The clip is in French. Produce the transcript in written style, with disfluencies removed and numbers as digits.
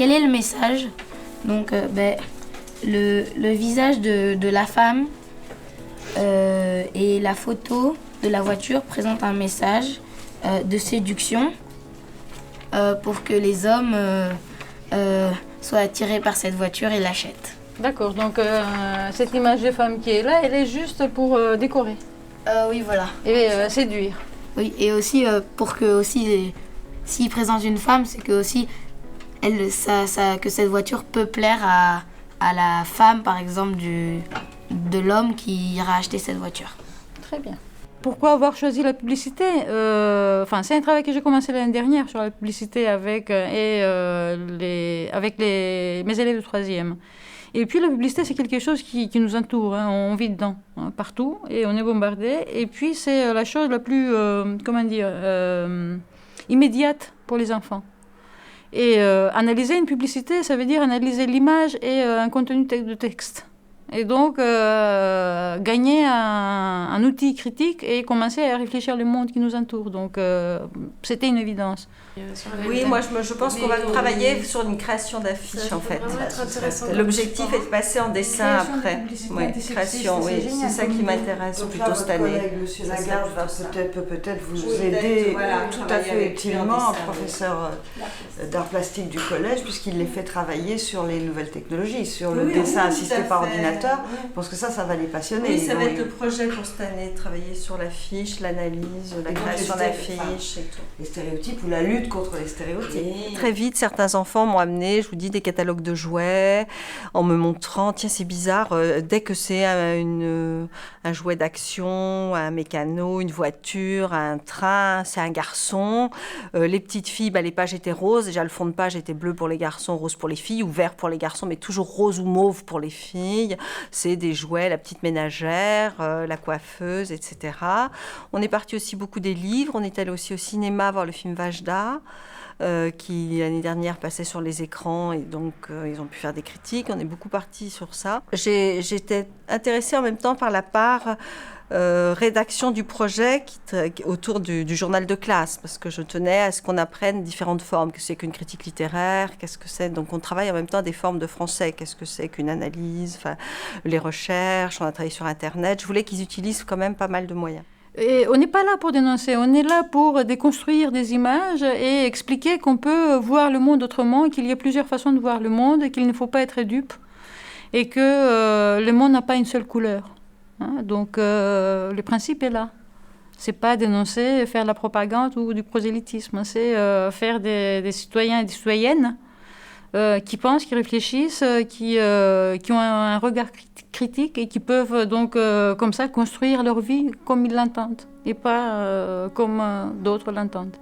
quel est le message? Donc, le visage de la femme et la photo de la voiture présentent un message de séduction pour que les hommes soient attirés par cette voiture et l'achètent. D'accord, donc cette image de femme qui est là, elle est juste pour décorer. Oui, voilà. Et séduire. Oui, et aussi pour que aussi, s'ils présentent une femme, c'est que aussi que cette voiture peut plaire à la femme, par exemple, de l'homme qui ira acheter cette voiture. Très bien. Pourquoi avoir choisi la publicité? C'est un travail que j'ai commencé l'année dernière sur la publicité avec mes élèves de 3e. Et puis la publicité, c'est quelque chose qui nous entoure, hein. On vit dedans, hein, partout, et on est bombardé. Et puis c'est la chose la plus, immédiate pour les enfants. Et analyser une publicité, ça veut dire analyser l'image et un contenu de texte. Et donc, gagner un outil critique et commencer à réfléchir le monde qui nous entoure. Donc, c'était une évidence. Oui, moi je pense qu'on va travailler sur une création d'affiches en fait. L'objectif est de passer en dessin après. Oui, création, oui, c'est ça qui m'intéresse plutôt cette année. Votre collègue, M. Lagarde, peut peut-être vous aider tout à fait utilement, professeur d'art plastique du collège, puisqu'il les fait travailler sur les nouvelles technologies, sur le dessin assisté par ordinateur. Je pense que ça va les passionner. Oui, ça va être le projet pour cette année, travailler sur l'affiche, l'analyse, la création d'affiches et tout. Les stéréotypes ou la lutte contre les stéréotypes. Et très vite, certains enfants m'ont amené, je vous dis, des catalogues de jouets, en me montrant, tiens, c'est bizarre, dès que c'est un jouet d'action, un mécano, une voiture, un train, c'est un garçon. Les petites filles, les pages étaient roses, déjà le fond de page était bleu pour les garçons, rose pour les filles, ou vert pour les garçons, mais toujours rose ou mauve pour les filles. C'est des jouets, la petite ménagère, la coiffeuse, etc. On est parti aussi beaucoup des livres, on est allé aussi au cinéma voir le film Vajda, qui l'année dernière passait sur les écrans et donc ils ont pu faire des critiques. On est beaucoup parti sur ça. J'étais intéressée en même temps par la part rédaction du projet autour du journal de classe, parce que je tenais à ce qu'on apprenne différentes formes. Qu'est-ce que c'est qu'une critique littéraire? Qu'est-ce que c'est? Donc on travaille en même temps des formes de français. Qu'est-ce que c'est qu'une analyse? Les recherches, on a travaillé sur Internet. Je voulais qu'ils utilisent quand même pas mal de moyens. Et on n'est pas là pour dénoncer, on est là pour déconstruire des images et expliquer qu'on peut voir le monde autrement, qu'il y a plusieurs façons de voir le monde, qu'il ne faut pas être dupe et que le monde n'a pas une seule couleur. Hein, donc le principe est là. C'est pas dénoncer, faire de la propagande ou du prosélytisme, c'est faire des citoyens et des citoyennes qui pensent, qui réfléchissent, qui ont un regard critique et qui peuvent donc comme ça construire leur vie comme ils l'entendent et pas comme d'autres l'entendent.